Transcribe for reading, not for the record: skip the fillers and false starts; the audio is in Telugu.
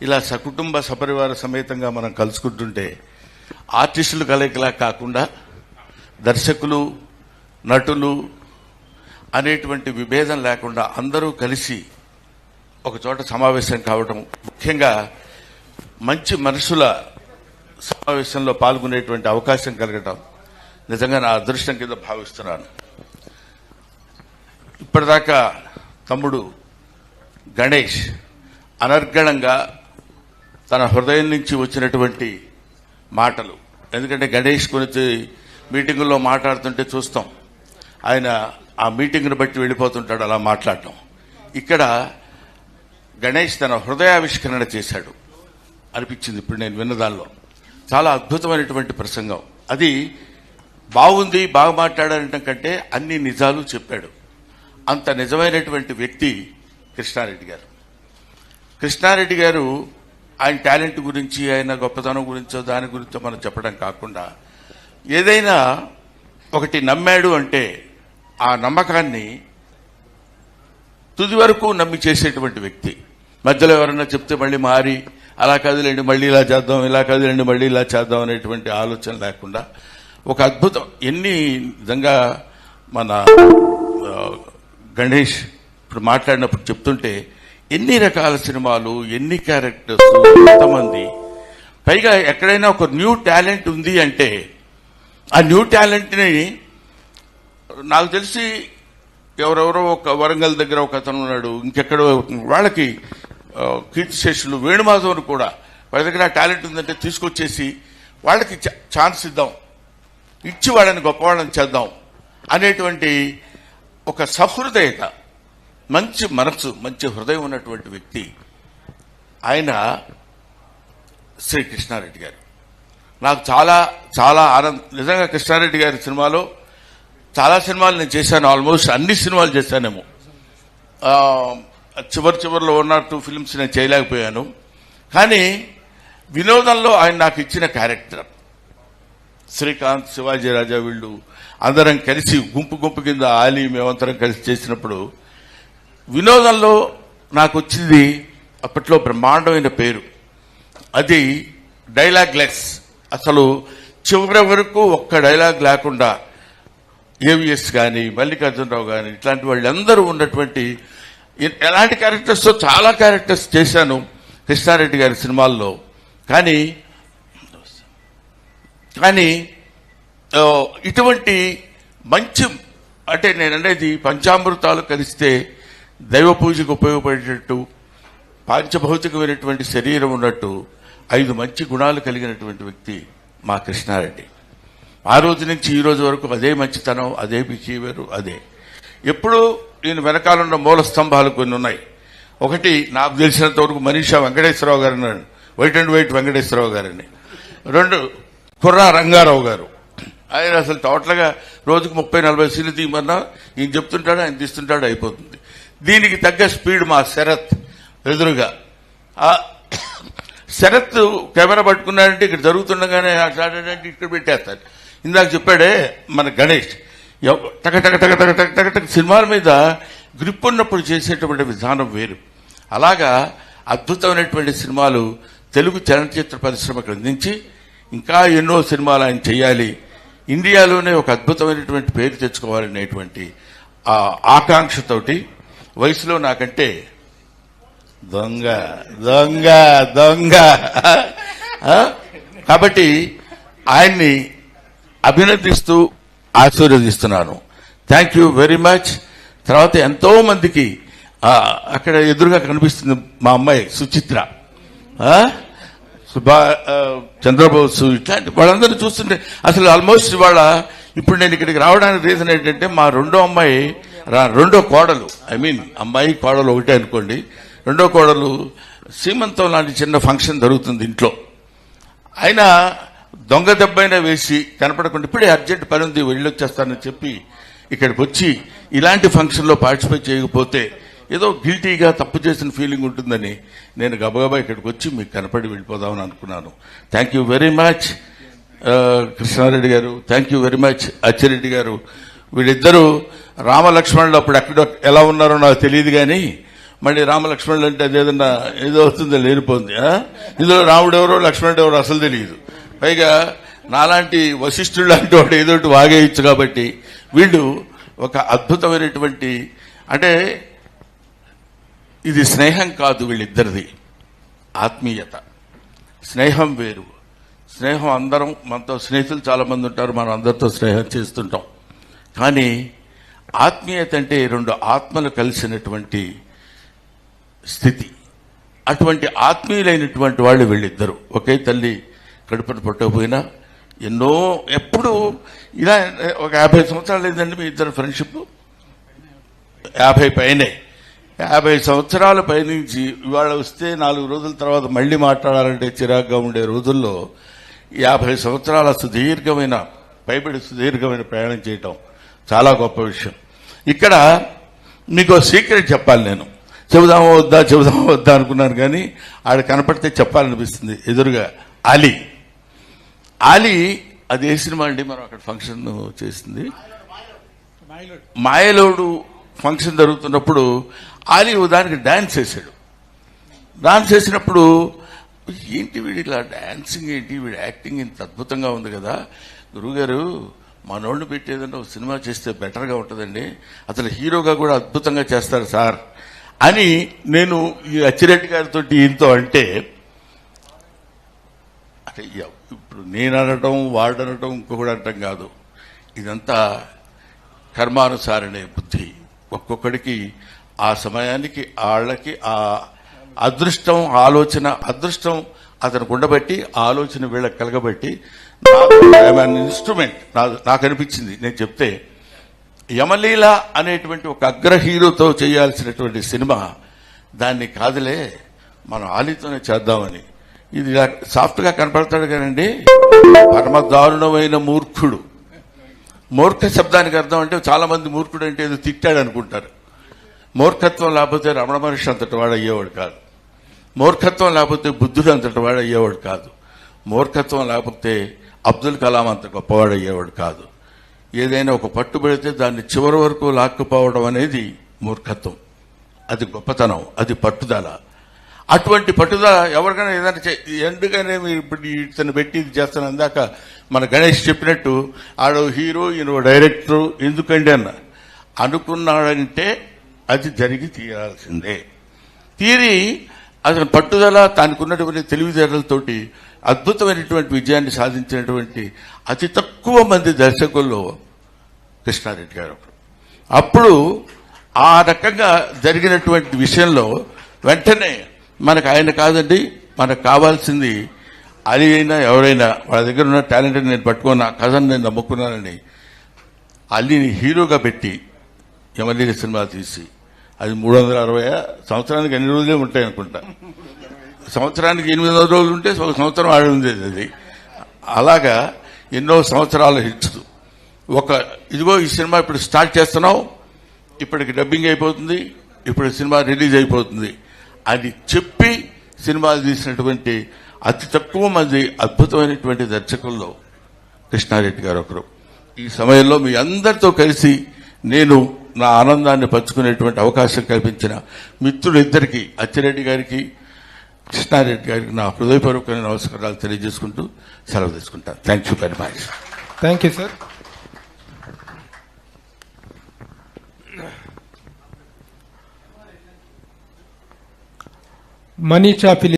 ఇలా సకుటుంబ సపరివార సమేతంగా మనం కలుసుకుంటుంటే ఆర్టిస్టులు కలయికలా కాకుండా దర్శకులు, నటులు అనేటువంటి విభేదం లేకుండా అందరూ కలిసి ఒక చోట సమావేశం కావడం, ముఖ్యంగా మంచి మనుషుల సమావేశంలో పాల్గొనేటువంటి అవకాశం కలగడం నిజంగా నా అదృష్టం కింద భావిస్తున్నాను. ఇప్పటిదాకా తమ్ముడు గణేష్ అనర్గళంగా తన హృదయం నుంచి వచ్చినటువంటి మాటలు, ఎందుకంటే గణేష్ గురించి మీటింగుల్లో మాట్లాడుతుంటే చూస్తాం, ఆయన ఆ మీటింగ్ను బట్టి వెళ్ళిపోతుంటాడు అలా మాట్లాడటం. ఇక్కడ గణేష్ తన హృదయావిష్కరణ చేశాడు అనిపించింది ఇప్పుడు నేను విన్నదాల్లో. చాలా అద్భుతమైనటువంటి ప్రసంగం. అది బాగుంది, బాగా మాట్లాడాలంటే కంటే అన్ని నిజాలు చెప్పాడు. అంత నిజమైనటువంటి వ్యక్తి కృష్ణారెడ్డి గారు. కృష్ణారెడ్డి గారు ఆయన టాలెంట్ గురించి, ఆయన గొప్పతనం గురించో దాని గురించో మనం చెప్పడం కాకుండా, ఏదైనా ఒకటి నమ్మాడు అంటే ఆ నమ్మకాన్ని తుది వరకు నమ్మి చేసేటువంటి వ్యక్తి. మధ్యలో ఎవరన్నా చెప్తే మళ్ళీ మారి అలా కదిలేండి మళ్ళీ ఇలా చేద్దాం, ఇలా కదిలేండి మళ్ళీ ఇలా చేద్దాం అనేటువంటి ఆలోచన లేకుండా ఒక అద్భుతం. ఎన్ని నిజంగా మన గణేష్ ఇప్పుడు మాట్లాడినప్పుడు చెప్తుంటే ఎన్ని రకాల సినిమాలు, ఎన్ని క్యారెక్టర్స్, ఎంతమంది, పైగా ఎక్కడైనా ఒక న్యూ టాలెంట్ ఉంది అంటే ఆ న్యూ టాలెంట్ని నాకు తెలిసి ఎవరెవరో ఒక వరంగల్ దగ్గర ఒక అతను ఉన్నాడు, ఇంకెక్కడో వాళ్ళకి కీర్తిశేషులు వేణుమాధవన్ కూడా వాళ్ళ దగ్గర టాలెంట్ ఉందంటే తీసుకొచ్చేసి వాళ్ళకి ఛాన్స్ ఇద్దాం, ఇచ్చి వాళ్ళని గొప్పవాళ్ళని చేద్దాం అనేటువంటి ఒక సహృదయత, మంచి మనసు, మంచి హృదయం ఉన్నటువంటి వ్యక్తి ఆయన శ్రీ కృష్ణారెడ్డి గారు. నాకు చాలా చాలా నిజంగా కృష్ణారెడ్డి గారి సినిమాలో చాలా సినిమాలు నేను చేశాను, ఆల్మోస్ట్ అన్ని సినిమాలు చేశానేమో. చివరిలో 1 or 2 ఫిల్మ్స్ నేను చేయలేకపోయాను. కానీ వినోదంలో ఆయన నాకు ఇచ్చిన క్యారెక్టర్, శ్రీకాంత్, శివాజీ రాజా వీళ్ళు అందరం కలిసి గుంపు కింద ఆలి మేమంతరం కలిసి చేసినప్పుడు వినోదంలో నాకు వచ్చింది అప్పట్లో బ్రహ్మాండమైన పేరు. అది డైలాగ్ లెస్. అసలు చివరి వరకు ఒక్క డైలాగ్ లేకుండా ఏవిఎస్ కానీ, మల్లికార్జునరావు కానీ ఇట్లాంటి వాళ్ళందరూ ఉన్నటువంటి ఎలాంటి క్యారెక్టర్స్తో చాలా క్యారెక్టర్స్ చేశాను కృష్ణారెడ్డి గారి సినిమాల్లో. కానీ ఇటువంటి మంచి, అంటే నేననేది పంచామృతాలు కలిస్తే దైవ పూజకు ఉపయోగపడేటట్టు పాంచభౌతికమైనటువంటి శరీరం ఉన్నట్టు 5 మంచి గుణాలు కలిగినటువంటి వ్యక్తి మా కృష్ణారెడ్డి. ఆ రోజు నుంచి ఈ రోజు వరకు అదే మంచితనం, అదే బిహేవియర్, అదే. ఎప్పుడు నేను వెనకాలన్న మూల స్తంభాలు కొన్ని ఉన్నాయి. ఒకటి నాకు తెలిసినంత వరకు మనీషా వెంకటేశ్వరరావు గారు, వైట్ అండ్ వైట్ వెంకటేశ్వరరావు గారని. 2 కుర్రా రంగారావు గారు. ఆయన అసలు టోటల్గా రోజుకు 30-40 సీన్లు తీయమన్నా ఈయన చెప్తుంటాడు, ఆయన తీస్తుంటాడు, అయిపోతుంది. దీనికి తగ్గ స్పీడ్ మా శరత్ ఎదురుగా. శరత్ కెమెరా పట్టుకున్నాడంటే ఇక్కడ జరుగుతుండగానే అంటే ఇక్కడ పెట్టేస్తాడు. ఇందాక చెప్పాడే మన గణేష్ టక టక టక టక టక టక టక సినిమాల మీద గ్రిప్ ఉన్నప్పుడు చేసేటువంటి విధానం వేరు. అలాగా అద్భుతమైనటువంటి సినిమాలు తెలుగు చలనచిత్ర పరిశ్రమకు అందించి ఇంకా ఎన్నో సినిమాలు ఆయన చేయాలి, ఇండియాలోనే ఒక అద్భుతమైనటువంటి పేరు తెచ్చుకోవాలనేటువంటి ఆకాంక్షతోటి వయసులో నాకంటే దొంగ దొంగ దొంగ కాబట్టి ఆయన్ని అభినందిస్తూ ఆశీర్వదిస్తున్నాను. Thank you very much. తర్వాత ఎంతో మందికి అక్కడ ఎదురుగా కనిపిస్తుంది మా అమ్మాయి సుచిత్ర, చంద్రబోసు, ఇట్లాంటి వాళ్ళందరూ చూస్తుంటే అసలు ఆల్మోస్ట్ ఇవాళ ఇప్పుడు నేను ఇక్కడికి రావడానికి రీజన్ ఏంటంటే మా రెండో కోడలు, అమ్మాయి కోడలు ఒకటే అనుకోండి, రెండో కోడలు సీమంతం లాంటి చిన్న ఫంక్షన్ జరుగుతుంది ఇంట్లో. అయినా దొంగ దెబ్బైనా వేసి కనపడకుండా ఇప్పుడే అర్జెంట్ పని ఉంది వెళ్ళొచ్చేస్తానని చెప్పి ఇక్కడికి వచ్చి ఇలాంటి ఫంక్షన్లో పార్టిసిపేట్ చేయకపోతే ఏదో గిల్టీగా తప్పు చేసిన ఫీలింగ్ ఉంటుందని నేను గబగబా ఇక్కడికి వచ్చి మీకు కనపడి వెళ్ళిపోదామని అనుకున్నాను. Thank you very much Krishna Reddy గారు, thank you very much Achi Reddy గారు. వీళ్ళిద్దరూ రామలక్ష్మణులు అప్పుడు ఎక్కడ ఎలా ఉన్నారో నాకు తెలియదు, కానీ మళ్ళీ రామలక్ష్మణులు అంటే అదేదన్నా ఏదో వస్తుందో లేనిపోతుంది. ఇందులో రాముడు ఎవరో లక్ష్మణుడు ఎవరో అసలు తెలియదు. పైగా నాలాంటి వశిష్ఠుడు లాంటి వాడు ఏదో వాగేయచ్చు. కాబట్టి వీళ్ళు ఒక అద్భుతమైనటువంటి, అంటే ఇది స్నేహం కాదు, వీళ్ళిద్దరిది ఆత్మీయత. స్నేహం వేరు. స్నేహం అందరం, మనతో స్నేహితులు చాలా మంది ఉంటారు, మనం అందరితో స్నేహం చేస్తుంటాం. కానీ ఆత్మీయత అంటే రెండు ఆత్మలు కలిసినటువంటి స్థితి. అటువంటి ఆత్మీయులైనటువంటి వాళ్ళు వీళ్ళిద్దరు. ఒకే తల్లి కడుపున పుట్టకపోయినా ఎప్పుడు ఇలా ఒక 50 సంవత్సరాలు లేదండి మీ ఇద్దరు ఫ్రెండ్షిప్. 50 పైనే. 50 సంవత్సరాల పైనుంచి ఇవాళ వస్తే 4 రోజుల తర్వాత మళ్ళీ మాట్లాడాలంటే చిరాగ్గా ఉండే రోజుల్లో 50 సంవత్సరాల సుదీర్ఘమైన పైబడి సుదీర్ఘమైన ప్రయాణం చేయటం చాలా గొప్ప విషయం. ఇక్కడ మీకు సీక్రెట్ చెప్పాలి. నేను చెబుదామా వద్దా అనుకున్నాను, కానీ ఆడ కనపడితే చెప్పాలనిపిస్తుంది. ఎదురుగా ఆలీ అది ఏ సినిమా అండి? మనం అక్కడ ఫంక్షన్ చేసింది మాయలోడు. ఫంక్షన్ జరుగుతున్నప్పుడు ఆలీ దానికి డాన్స్ వేశాడు. డాన్స్ వేసినప్పుడు ఏంటి వీడి ఇలా డాన్సింగ్ ఏంటి, వీడి యాక్టింగ్ ఇంత అద్భుతంగా ఉంది కదా, గురువుగారు మనోడిని పెట్టేదన్నా ఒక సినిమా చేస్తే బెటర్గా ఉంటుందండి, అసలు హీరోగా కూడా అద్భుతంగా చేస్తారు సార్ అని నేను ఈ అచ్చిరెడ్డి గారితో ఈయనతో అంటే ఇప్పుడు నేను అనటం వాడు అనటం ఇంకొకటి అనటం కాదు, ఇదంతా కర్మానుసారనే బుద్ధి. ఒక్కొక్కడికి ఆ సమయానికి వాళ్ళకి ఆ అదృష్టం అదృష్టం అతనికి ఉండబట్టి ఆలోచన వీళ్ళకి కలగబట్టి ఇన్స్ట్రుమెంట్ నాకు అనిపించింది. నేను చెప్తే యమలీల అనేటువంటి ఒక అగ్ర హీరోతో చేయాల్సినటువంటి సినిమా దాన్ని కాదులే మనం ఆలీతోనే చేద్దామని. ఇది సాఫ్ట్గా కనపడతాడు కానండి, పరమ దారుణమైన మూర్ఖుడు. మూర్ఖ శబ్దానికి అర్థం అంటే చాలా మంది మూర్ఖుడు అంటే ఏదో తిట్టాడు అనుకుంటారు. మూర్ఖత్వం లేకపోతే రమణ మహర్షి అంతటి వాడు అయ్యేవాడు కాదు. మూర్ఖత్వం లేకపోతే బుద్ధుడు అంతటి వాడు అయ్యేవాడు కాదు. మూర్ఖత్వం లేకపోతే అబ్దుల్ కలాం అంత గొప్పవాడు అయ్యేవాడు కాదు. ఏదైనా ఒక పట్టుబడితే దాన్ని చివరి వరకు లాక్కుపోవడం అనేది మూర్ఖత్వం. అది గొప్పతనం, అది పట్టుదల. అటువంటి పట్టుదల ఎవరికైనా ఏదైనా ఎందుకనే మీరు ఇప్పుడు ఇతను పెట్టి ఇది చేస్తాను అందాక మన గణేష్ చెప్పినట్టు ఆడో హీరో ఈయన డైరెక్టరు ఎందుకండి అనుకున్నాడంటే అది జరిగి తీరాల్సిందే. తీరి అతని పట్టుదల తనకున్నటువంటి తెలివితేటలతోటి అద్భుతమైనటువంటి విజయాన్ని సాధించినటువంటి అతి తక్కువ మంది దర్శకుల్లో కృష్ణారెడ్డి గారు. అప్పుడు ఆ రకంగా జరిగినటువంటి విషయంలో వెంటనే మనకు ఆయన కాదండి, మనకు కావాల్సింది అలీ అయినా ఎవరైనా వాళ్ళ దగ్గర ఉన్న టాలెంట్ నేను పట్టుకున్న కథను నేను నమ్ముకున్నానని అలీని హీరోగా పెట్టి యమలీల సినిమా తీసి అది 360 సంవత్సరానికి ఎన్ని రోజులే ఉంటాయి అనుకుంటా. సంవత్సరానికి 800 రోజులు ఉంటే ఒక సంవత్సరం ఆడి ఉండేది అది. అలాగా ఎన్నో సంవత్సరాల హిట్స్. ఇదిగో ఈ సినిమా ఇప్పుడు స్టార్ట్ చేస్తున్నాం, ఇప్పటికి డబ్బింగ్ అయిపోతుంది, ఇప్పుడు సినిమా రిలీజ్ అయిపోతుంది అని చెప్పి సినిమాలు తీసినటువంటి అతి తక్కువ మంది అద్భుతమైనటువంటి దర్శకుల్లో కృష్ణారెడ్డి గారు ఒకరు. ఈ సమయంలో మీ అందరితో కలిసి నేను నా ఆనందాన్ని పంచుకునేటువంటి అవకాశం కల్పించిన మిత్రులిద్దరికీ, అచ్చిరెడ్డి గారికి, కృష్ణారెడ్డి గారికి నా హృదయపూర్వకమైన నమస్కారాలు తెలియజేసుకుంటూ సెలవు తీసుకుంటాను. Thank you very much. Thank you sir. మనీ చాపిలి